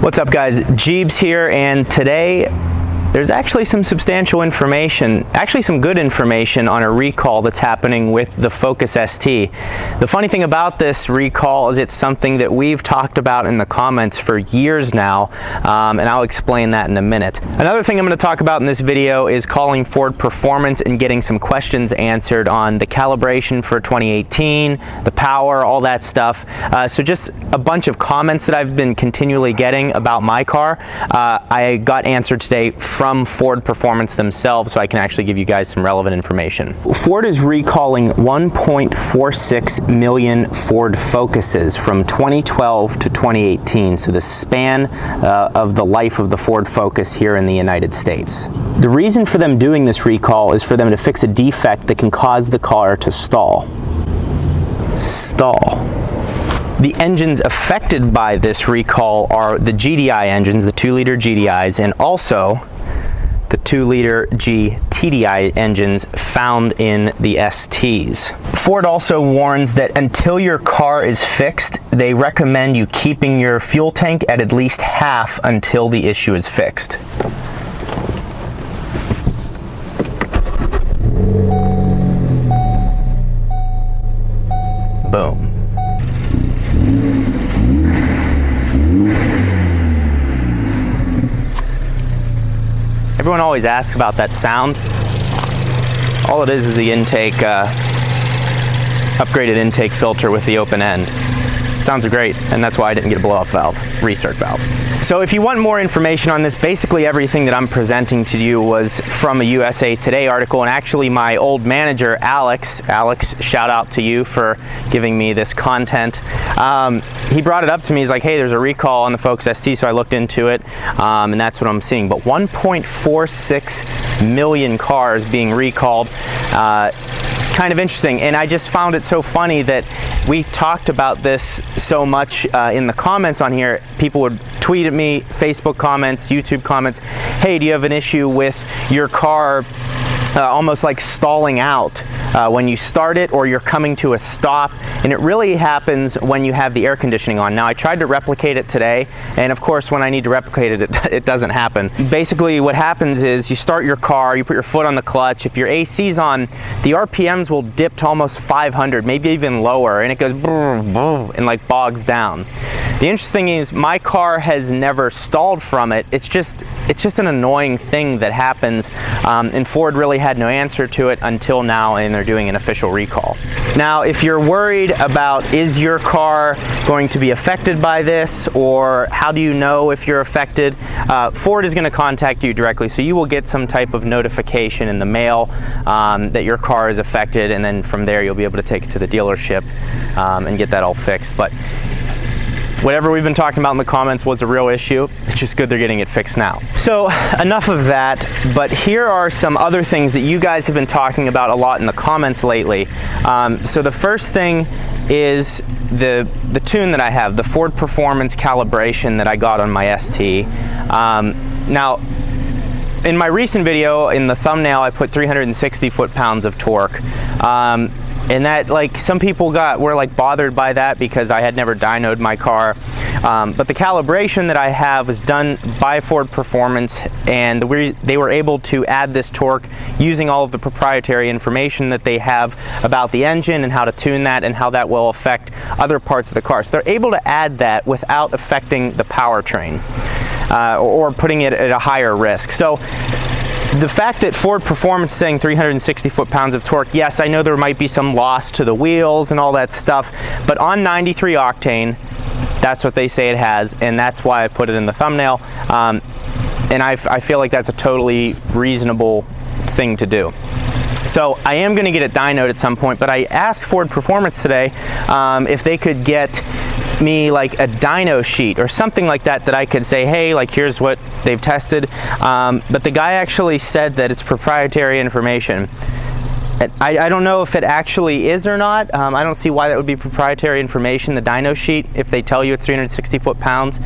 What's up guys, Jeebs here, and today there's actually some substantial information, actually some good information on a recall that's happening with the Focus ST. The funny thing about this recall is it's something that we've talked about in the comments for years now, and I'll explain that in a minute. Another thing I'm going to talk about in this video is calling Ford performance and getting some questions answered on the calibration for 2018, the power, all that stuff. So just a bunch of comments that I've been continually getting about my car, I got answered today from Ford Performance themselves, so I can actually give you guys some relevant information. Ford is recalling 1.46 million Ford Focuses from 2012 to 2018, so the span of the life of the Ford Focus here in the United States. The reason for them doing this recall is for them to fix a defect that can cause the car to stall. The engines affected by this recall are the GDI engines, the 2-liter GDIs, and also the 2-liter GTDI engines found in the STs. Ford also warns that until your car is fixed, they recommend you keeping your fuel tank at least half until the issue is fixed. Boom. Everyone always asks about that sound. All it is the intake, upgraded intake filter with the open end. Sounds great, and that's why I didn't get a blow-off valve, restart valve. So if you want more information on this, basically everything that I'm presenting to you was from a USA Today article, and actually my old manager, Alex, shout out to you for giving me this content. He brought it up to me, he's like, hey, there's a recall on the Focus ST, so I looked into it, and that's what I'm seeing. But 1.46 million cars being recalled, kind of interesting, and I just found it so funny that we talked about this so much in the comments on here. People would tweet at me, Facebook comments, YouTube comments, hey, do you have an issue with your car almost like stalling out when you start it, or you're coming to a stop? And it really happens when you have the air conditioning on. Now, I tried to replicate it today, and of course when I need to replicate it, it doesn't happen. Basically what happens is you start your car, you put your foot on the clutch. If your AC's on, the RPMs will dip to almost 500, maybe even lower, and it goes boom, boom, and like bogs down. The interesting thing is my car has never stalled from it. It's just an annoying thing that happens, and Ford really had no answer to it until now, and they're doing an official recall. Now, if you're worried about is your car going to be affected by this, or how do you know if you're affected, Ford is going to contact you directly, so you will get some type of notification in the mail that your car is affected, and then from there you'll be able to take it to the dealership and get that all fixed. But whatever we've been talking about in the comments was a real issue. It's just good they're getting it fixed now. So enough of that, but here are some other things that you guys have been talking about a lot in the comments lately. So the first thing is the tune that I have, the Ford Performance calibration that I got on my ST. Now, in my recent video, in the thumbnail, I put 360 foot-pounds of torque. And that, like, some people were like bothered by that because I had never dynoed my car. But the calibration that I have was done by Ford Performance, and they were able to add this torque using all of the proprietary information that they have about the engine and how to tune that and how that will affect other parts of the car. So they're able to add that without affecting the powertrain or putting it at a higher risk. So the fact that Ford Performance is saying 360 foot-pounds of torque, yes, I know there might be some loss to the wheels and all that stuff, but on 93 octane, that's what they say it has, and that's why I put it in the thumbnail. And I feel like that's a totally reasonable thing to do. So I am going to get it dynoed at some point, but I asked Ford Performance today if they could get me like a dyno sheet or something like that I could say, hey, like, here's what they've tested. But the guy actually said that it's proprietary information. I don't know if it actually is or not. I don't see why that would be proprietary information, the dyno sheet, if they tell you it's 360 foot-pounds.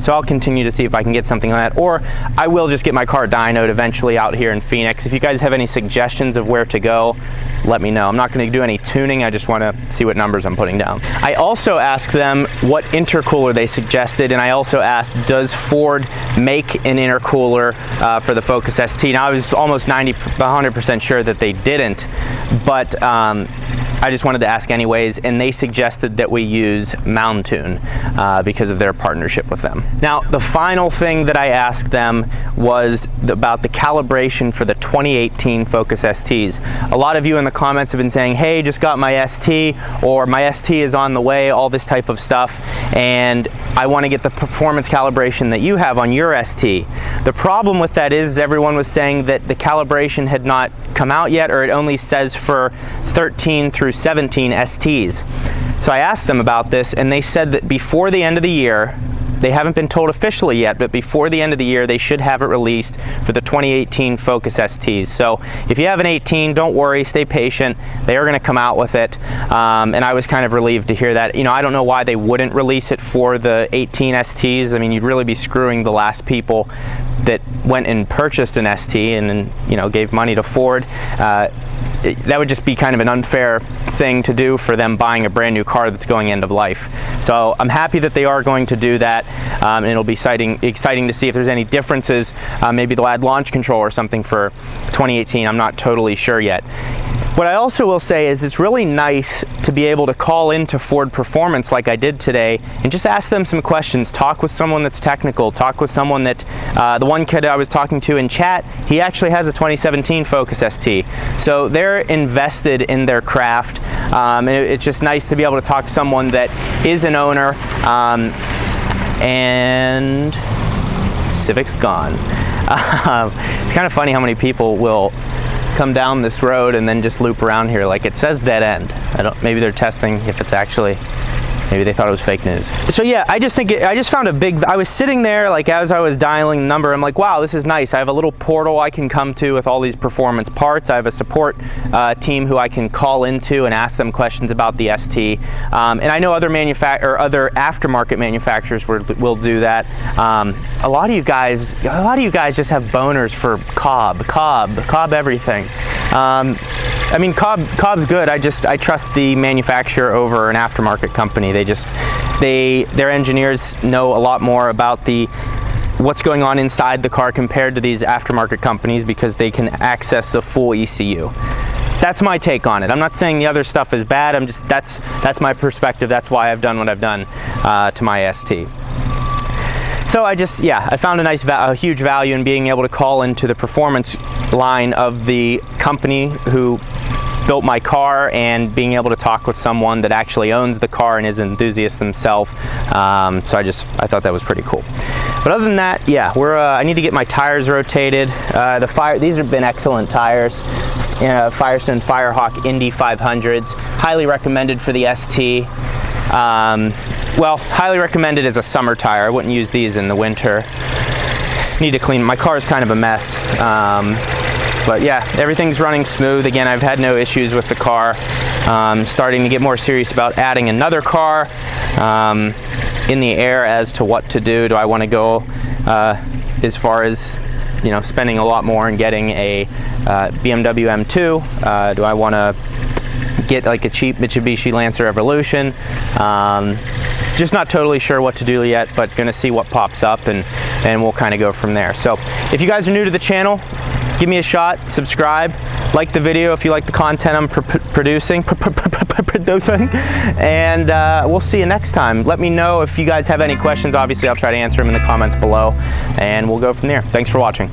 So I'll continue to see if I can get something on that, or I will just get my car dynoed eventually out here in Phoenix. If you guys have any suggestions of where to go, let me know. I'm not going to do any tuning, I just want to see what numbers I'm putting down. I also asked them what intercooler they suggested, and I also asked, does Ford make an intercooler for the Focus ST? Now I was almost 100% sure that they didn't, but I just wanted to ask anyways, and they suggested that we use Mountoon because of their partnership with them. Now, the final thing that I asked them was about the calibration for the 2018 Focus STs. A lot of you in the comments have been saying, hey, just got my ST, or my ST is on the way, all this type of stuff, and I want to get the performance calibration that you have on your ST. The problem with that is everyone was saying that the calibration had not come out yet, or it only says for 13 through 17 STs. So I asked them about this, and they said that before the end of the year, they haven't been told officially yet, but before the end of the year they should have it released for the 2018 Focus STs. So if you have an 18, don't worry, stay patient. They are going to come out with it, and I was kind of relieved to hear that. You know, I don't know why they wouldn't release it for the 18 STs. I mean, you'd really be screwing the last people that went and purchased an ST and, you know, gave money to Ford. That would just be kind of an unfair thing to do for them buying a brand new car that's going end of life. So I'm happy that they are going to do that, and it'll be exciting to see if there's any differences. Maybe they'll add launch control or something for 2018. I'm not totally sure yet. What I also will say is it's really nice to be able to call into Ford Performance like I did today and just ask them some questions, talk with someone that's technical, talk with someone that, the one kid I was talking to in chat, he actually has a 2017 Focus ST. So they're invested in their craft, and it's just nice to be able to talk to someone that is an owner, and Civic's gone. It's kind of funny how many people will come down this road and then just loop around here. Like, it says dead end. Maybe they're testing if it's actually, maybe they thought it was fake news. So yeah, I just found a big, I was sitting there, like, as I was dialing the number, I'm like, wow, this is nice. I have a little portal I can come to with all these performance parts. I have a support team who I can call into and ask them questions about the ST. And I know other aftermarket manufacturers will do that. A lot of you guys just have boners for Cobb everything. I mean, Cobb's good. I trust the manufacturer over an aftermarket company. Their engineers know a lot more about what's going on inside the car compared to these aftermarket companies, because they can access the full ECU. That's my take on it. I'm not saying the other stuff is bad. That's my perspective. That's why I've done what I've done to my ST. So I found a huge value in being able to call into the performance line of the company who built my car, and being able to talk with someone that actually owns the car and is an enthusiast themselves. So I thought that was pretty cool. But other than that, yeah, I need to get my tires rotated. These have been excellent tires. Firestone Firehawk Indy 500s, highly recommended for the ST. Well, highly recommended as a summer tire. I wouldn't use these in the winter. Need to clean. My car is kind of a mess. But yeah, everything's running smooth. Again, I've had no issues with the car. Starting to get more serious about adding another car in the air as to what to do. Do I want to go as far as, you know, spending a lot more and getting a BMW M2? Do I want to get like a cheap Mitsubishi Lancer Evolution? Just not totally sure what to do yet, but gonna see what pops up, and we'll kind of go from there. So if you guys are new to the channel, give me a shot, subscribe, like the video if you like the content I'm producing, and we'll see you next time. Let me know if you guys have any questions. Obviously, I'll try to answer them in the comments below, and we'll go from there. Thanks for watching.